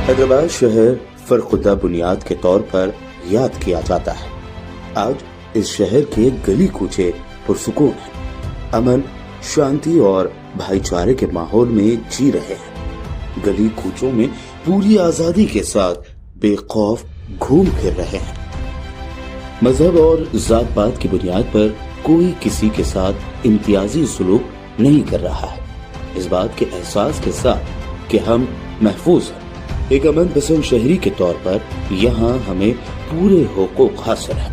हैदराबाद शहर फर्कुदा बुनियाद के तौर पर याद किया जाता है। आज इस शहर के गली कूचे पुरसुकून हैं, अमन, शांति और भाईचारे के माहौल में जी रहे हैं। गली कूचों में पूरी आजादी के साथ बेखौफ घूम फिर रहे हैं। मजहब और जात पात की बुनियाद पर कोई किसी के साथ इम्तियाजी सुलूक नहीं कर रहा है। इस बात के एहसास के साथ कि हम महफूज हैं, एक अमन पसंद शहरी के तौर पर यहाँ हमें पूरे हुकूक हासिल हैं।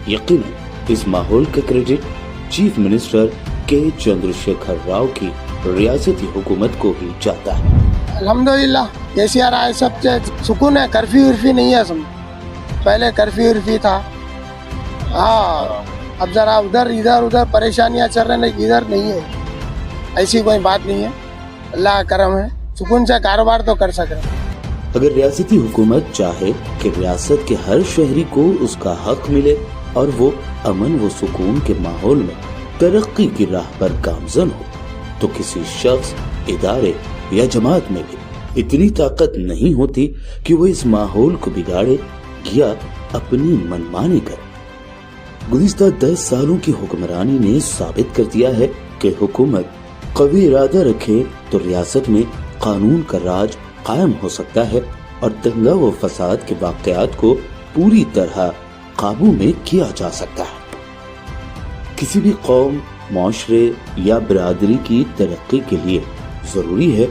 यकीनन इस माहौल का क्रेडिट चीफ मिनिस्टर के चंद्रशेखर राव की रियासती हुकूमत को ही जाता है। अल्हम्दुलिल्लाह केसीआर आए, सब सुकून है। कर्फ्यू वर्फ्यू नहीं है। पहले कर्फ्यू वर्फ्यू था। हाँ, अब जरा उधर इधर उधर परेशानियां चल रही हैं, इधर नहीं है। ऐसी कोई बात नहीं है, अल्लाह का करम है, सुकून से कारोबार तो कर सके। अगर रियासती हुकूमत चाहे कि रियासत के हर शहरी को उसका हक मिले और वो अमन व सुकून के माहौल में तरक्की की राह पर गामजन हो, तो किसी शख्स, इदारे या जमात में भी इतनी ताकत नहीं होती कि वो इस माहौल को बिगाड़े या अपनी मनमानी करे। गुज़िश्ता 10 सालों की हुक्मरानी ने साबित कर दिया है कि हुकूमत कवी इरादा रखे तो रियासत में कानून का राज कायम हो सकता है और दंगा व फसाद के वाक़यात को पूरी तरह काबू में किया जा सकता है। किसी भी कौम, माशरे या बिरादरी की तरक्की के लिए जरूरी है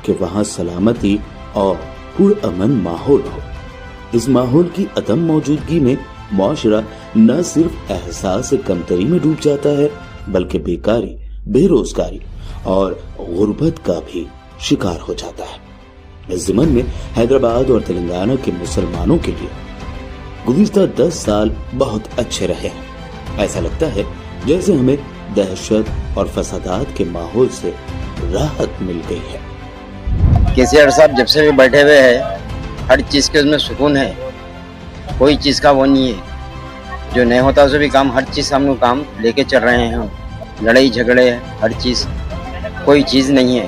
कि वहाँ सलामती और पुरअमन माहौल हो। इस माहौल की अदम मौजूदगी में माशरा न सिर्फ एहसास कमतरी में डूब जाता है, बल्कि बेकारी, बेरोजगारी और गुर्बत का भी शिकार हो जाता है। इस ज़िमन में हैदराबाद और तेलंगाना के मुसलमानों के लिए गुज़िश्ता 10 साल बहुत अच्छे रहे हैं। ऐसा लगता है जैसे हमें दहशत और फसादात के माहौल से राहत मिल गई है। केसीआर साहब जब से भी बैठे हुए हैं, हर चीज़ के उसमें सुकून है, कोई चीज़ का वो नहीं है। जो नहीं होता उसे भी काम, हर चीज़ हम लोग काम लेके चल रहे हैं। हम लड़ाई झगड़े, हर चीज़, कोई चीज़ नहीं है,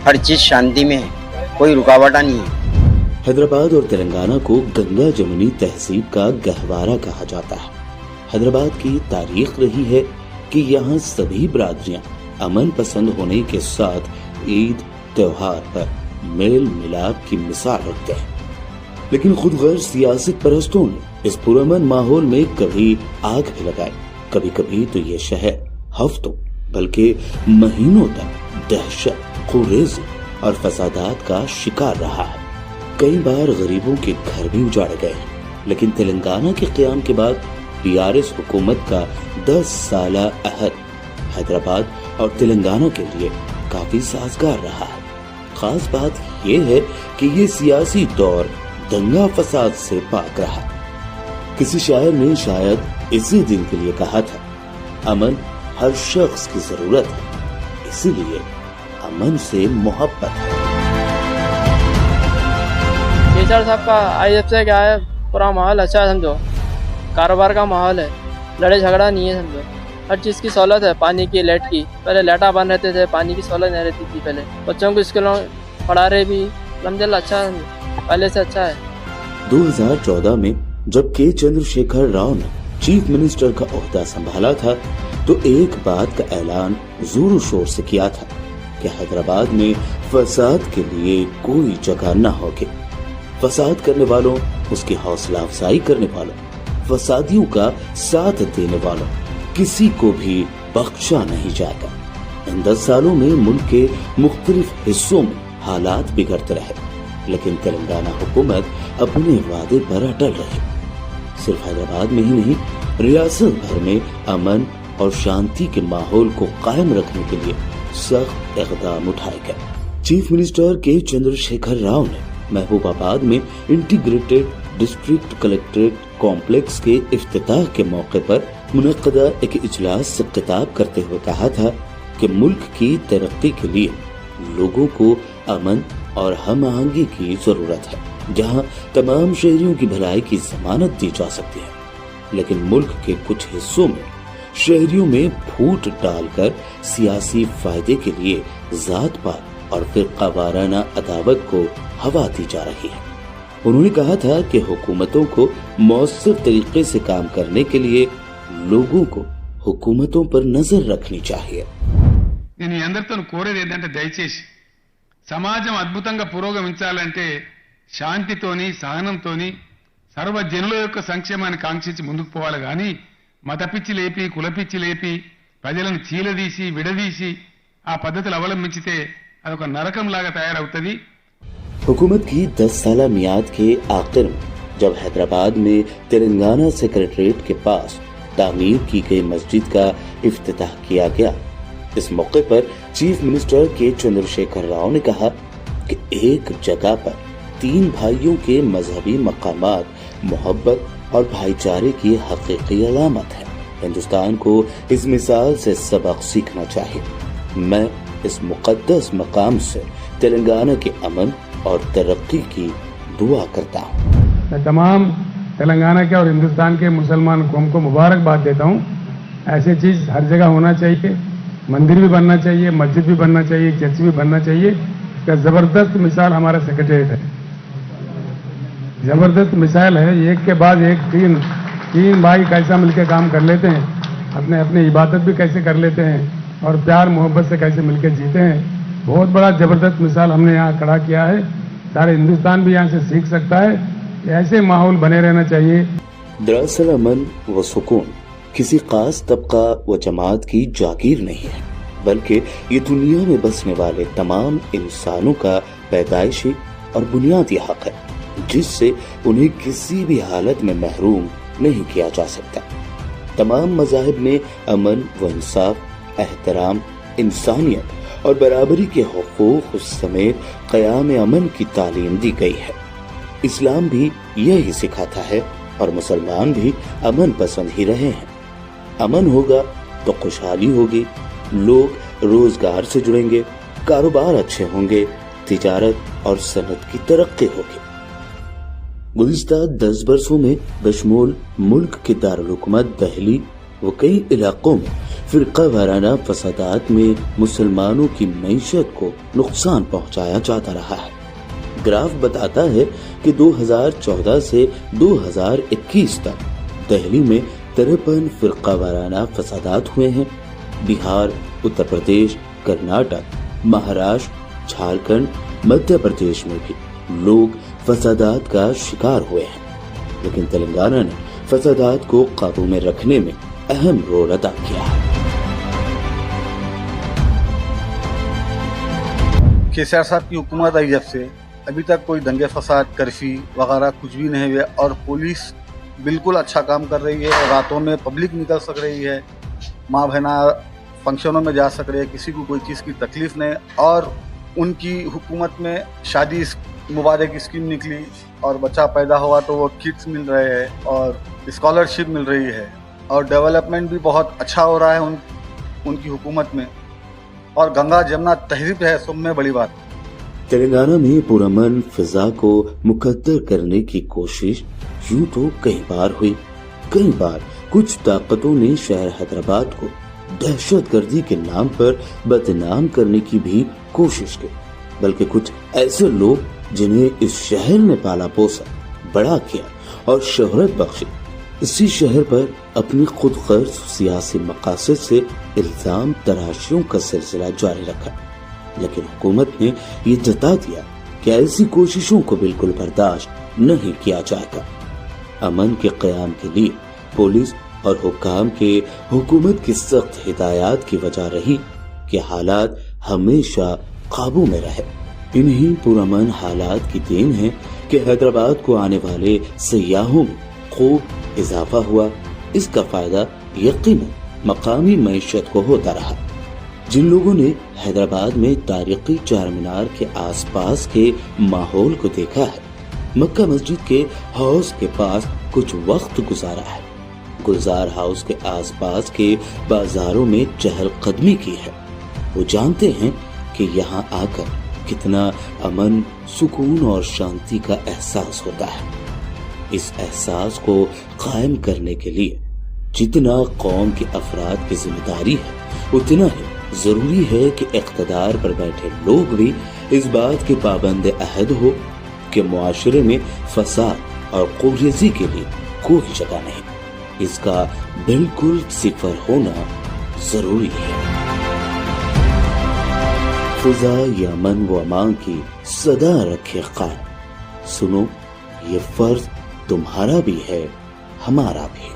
हर चीज़ शांति में है, कोई रुकावट नहीं है। हैदराबाद और तेलंगाना को गंगा जमुनी तहसीब का गहवारा कहा जाता है। हैदराबाद की तारीख रही है कि यहाँ सभी बरादरियाँ अमन पसंद होने के साथ ईद त्योहार पर मेल मिलाप की मिसाल रखते हैं। लेकिन खुद गैर सियासत परस्तों ने इस पुरअमन माहौल में कभी आग भी लगाई, कभी कभी तो ये शहर हफ्तों बल्कि महीनों तक दहशत, खुरेज़ी और फसादात का शिकार रहा है। कई बार गरीबों के घर भी उजाड़े गए हैं। लेकिन तेलंगाना के क़याम के बाद टीआरएस हुकूमत का 10 साला अहद हैदराबाद और तेलंगाना के लिए काफी साजगार रहा है। खास बात यह है कि ये सियासी दौर दंगा फसाद से पाक रहा। किसी शायर ने शायद इसी दिन के लिए कहा था, अमन हर शख्स की जरूरत है, इसीलिए अमन से मोहब्बत है। केसीआर साहब का आई जब से क्या है, पूरा माहौल अच्छा है, समझो कारोबार का माहौल है, लड़ाई झगड़ा नहीं है, समझो हर चीज़ की सहूलत है। पानी की, लाइट की, पहले लाइटा बंद रहते थे, पानी की सहूलत नहीं रहती थी। पहले बच्चों को स्कूलों पढ़ा रहे भी, अलहम्दुलिल्लाह अच्छा है, पहले से अच्छा है। 2014 में जब के चंद्रशेखर राव ने चीफ मिनिस्टर का ओहदा संभाला था, तो एक बात का ऐलान जोर शोर से किया था कि हैदराबाद में फसाद के लिए कोई जगह न होगी। फसाद करने वालों, उसकी हौसला अफजाई करने वालों, फसादियों का साथ देने वालों, किसी को भी बख्शा नहीं जाएगा। इन 10 सालों में मुल्क के मुख्तलिफ हिस्सों में हालात बिगड़ते रहे, लेकिन तेलंगाना हुकूमत अपने वादे पर अटल रही। सिर्फ हैदराबाद में ही नहीं, रियासत भर में अमन और शांति के माहौल को कायम रखने के लिए सख्त इक़दाम उठाए गए। चीफ मिनिस्टर के चंद्रशेखर राव ने महबूबाबाद में इंटीग्रेटेड डिस्ट्रिक्ट कलेक्ट्रेट कॉम्प्लेक्स के इफ्तिताह के मौके पर मुनक़दा एक इजलास से खिताब करते हुए कहा था कि मुल्क की तरक्की के लिए लोगों को अमन और हम आहंगी की जरूरत है, जहां तमाम शहरियों की भलाई की जमानत दी जा सकती है। लेकिन मुल्क के कुछ हिस्सों में शहरियों में फूट डालकर सियासी फायदे के लिए जात पात और فرقہ وارانہ عداوت کو ہوا دی جا رہی ہے۔ انہوں نے کہا تھا کہ حکومتوں کو مؤثر طریقے سے کام کرنے کے لیے لوگوں کو حکومتوں پر نظر رکھنی چاہیے۔ నేను ఈ అందరితో కోరేది ఏంటంటే దయచేసి సమాజం అద్భుతంగా పురోగమించాలంటే శాంతితోని సహనంతోని సర్వజనుల యొక్క సంక్షేమాన్ని కాంక్షించి ముందుకు పోవాలి కానీ మతపిచ్చి లేపి కులపిచ్చి లేపి ప్రజలను చీలదీసి విడదీసి ఆ పద్ధతులు అవలంబించితే అదొక నరకంలాగా తయారవుతుంది। हुकूमत की 10 साल मियाद के आखिर में जब हैदराबाद में तेलंगाना सेक्रेटरीट के पास तामीर की गई मस्जिद का इफ्तिताह किया गया, इस मौके पर चीफ मिनिस्टर के चंद्रशेखर राव ने कहा कि एक जगह पर 3 भाइयों के मजहबी मकामात मोहब्बत और भाईचारे की हकीकी अलामत है। हिंदुस्तान को इस मिसाल से सबक सीखना चाहिए। मैं इस मुकद्दस मकाम से तेलंगाना के अमन और तरक्की की दुआ करता हूँ। मैं तमाम तेलंगाना के और हिंदुस्तान के मुसलमान कौम को मुबारकबाद देता हूँ। ऐसी चीज़ हर जगह होना चाहिए, मंदिर भी बनना चाहिए, मस्जिद भी बनना चाहिए, चर्च भी बनना चाहिए। इसका ज़बरदस्त मिसाल हमारा सेक्रेटरीट है, ज़बरदस्त मिसाल है। एक के बाद एक तीन भाई कैसा मिलकर काम कर लेते हैं, अपने इबादत भी कैसे कर लेते हैं और प्यार मोहब्बत से कैसे मिलकर जीते हैं। बहुत बड़ा ज़बरदस्त मिसाल हमने यहाँ खड़ा किया है। सारे हिंदुस्तान भी यहाँ से सीख सकता है। ऐसे माहौल बने रहना चाहिए। दरअसल अमन व सुकून किसी खास तबका व जमात की जागीर नहीं है, बल्कि ये दुनिया में बसने वाले तमाम इंसानों का पैदाइशी और बुनियादी हक है, जिससे उन्हें किसी भी हालत में महरूम नहीं किया जा सकता। तमाम मज़ाहिब में अमन व इंसाफ, एहतराम, इंसानियत और बराबरी के हुकूक समेत क़याम अमन की तालीम दी गई है। इस्लाम भी यही सिखाता है और मुसलमान भी अमन पसंद ही रहे हैं। अमन होगा तो खुशहाली होगी, लोग रोजगार से जुड़ेंगे, कारोबार अच्छे होंगे, तिजारत और सनत की तरक्की होगी। गुज़िश्ता 10 बरसों में बशमूल मुल्क के दारुल हुकूमत दिल्ली व कई इलाकों में फिरका वाराना फसादात में मुसलमानों की मईशत को नुकसान पहुंचाया जाता रहा है। ग्राफ बताता है कि 2014 से 2021 तक दिल्ली में 53 फिरका वाराना फसादात हुए हैं। बिहार, उत्तर प्रदेश, कर्नाटक, महाराष्ट्र, झारखंड, मध्य प्रदेश में भी लोग फसादात का शिकार हुए हैं, लेकिन तेलंगाना ने फसादात को काबू में रखने में अहम रोल अदा किया है। केसीआर साहब की हुकूमत आई जब से अभी तक कोई दंगे फसाद, कर्फ्यू वगैरह कुछ भी नहीं हुए और पुलिस बिल्कुल अच्छा काम कर रही है। रातों में पब्लिक निकल सक रही है, माँ बहना फंक्शनों में जा सक रही है, किसी को कोई चीज़ की तकलीफ नहीं। और उनकी हुकूमत में शादी मुबारक स्कीम निकली और बच्चा पैदा हुआ तो वो किट्स मिल रहे हैं और स्कॉलरशिप मिल रही है और डेवलपमेंट भी बहुत अच्छा हो रहा है उनकी हुकूमत में। और गंगा जमुना तहरीर है सब में बड़ी बात। तेलंगाना में पुरअमन फिजा को मुकद्दर करने की कोशिश यूं तो कई बार हुई। कई बार कुछ ताकतों ने शहर हैदराबाद को दहशतगर्दी के नाम पर बदनाम करने की भी कोशिश की, बल्कि कुछ ऐसे लोग जिन्हें इस शहर ने पाला पोसा, बड़ा किया और शोहरत बख्शी, इसी शहर पर अपनी खुद गर्ज सियासी मकासद से इल्जाम तराशियों का सिलसिला जारी रखा। लेकिन हुकूमत ने ये जता दिया कि ऐसी कोशिशों को बिल्कुल बर्दाश्त नहीं किया जाएगा। अमन के क़याम के लिए पुलिस और हुक्काम के हुकूमत की सख्त हिदायत की वजह रही कि हालात हमेशा काबू में रहे। इन्हीं पुरअमन हालात की देन है कि हैदराबाद को आने वाले सयाहों में खूब इजाफा हुआ। इसका फायदा यकीनन मकामी मईशत को होता रहा। जिन लोगों ने हैदराबाद में तारीखी चार मीनार के आसपास के माहौल को देखा है, मक्का मस्जिद के हाउस के पास कुछ वक्त गुजारा है, गुलजार हाउस के आसपास के बाजारों में चहलकदमी की है, वो जानते हैं कि यहाँ आकर कितना अमन, सुकून और शांति का एहसास होता है। इस एहसास को कायम करने के लिए जितना कौम के अफराद की जिम्मेदारी है, उतना ही ضروری ہے کہ اقتدار پر بیٹھے لوگ بھی اس بات کے پابند عہد ہو کہ معاشرے میں فساد اور قوریزی کے لیے کوئی جگہ نہیں، اس کا بالکل صفر ہونا ضروری ہے۔ فضا یہ امن و امان کی صدا رکھے قائم، سنو یہ فرض تمہارا بھی ہے، ہمارا بھی۔